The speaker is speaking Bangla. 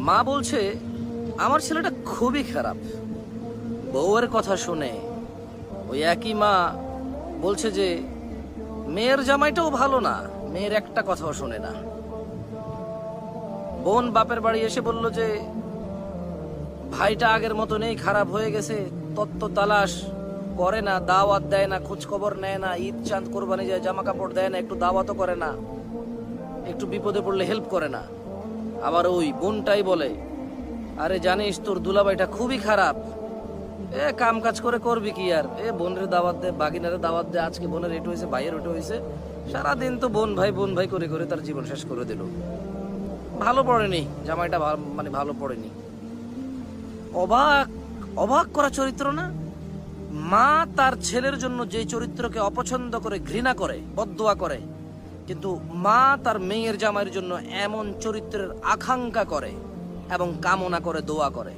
মা বলছে আমার ছেলেটা খুবই খারাপ। বউয়ের কথা শুনে ওই একই মা বলছে যে মেয়ের জামাইটাও ভালো না, মেয়ের একটা কথাও শোনে না। বোন বাপের বাড়ি এসে বলল যে ভাইটা আগের মতো নেই, খারাপ হয়ে গেছে, তত্ত্ব তালাশ করে না, দাওয়াত দেয় না, খোঁজ খবর নেয় না, ঈদ চাঁদ কোরবানি যায় জামা কাপড় দেয় না, একটু দাওয়াতও করে না, একটু বিপদে পড়লে হেল্প করে না। আবার ওই বোনটাই বলে আরে জানিস তোর দুলাভাইটা খুবই খারাপ, কাম কাজ করে করবি কি আর, বোনের দাওয়াত দে, বাগিনারে দাওয়াত দে, আজকে বোনের এটু হয়েছে, ভাইয়ের ওটা হয়েছে, সারাদিন তো বোন ভাই করে করে তার জীবন শেষ করে দিল। ভালো পড়েনি জামাইটা, মানে ভালো পড়েনি। অবাক অবাক করা চরিত্র না? মা তার ছেলের জন্য যে চরিত্রকে অপছন্দ করে, ঘৃণা করে, বদদোয়া করে, কিন্তু মা তার মেয়ের জামাইয়ের জন্য এমন চরিত্রের আকাঙ্ক্ষা করে এবং কামনা করে, দোয়া করে।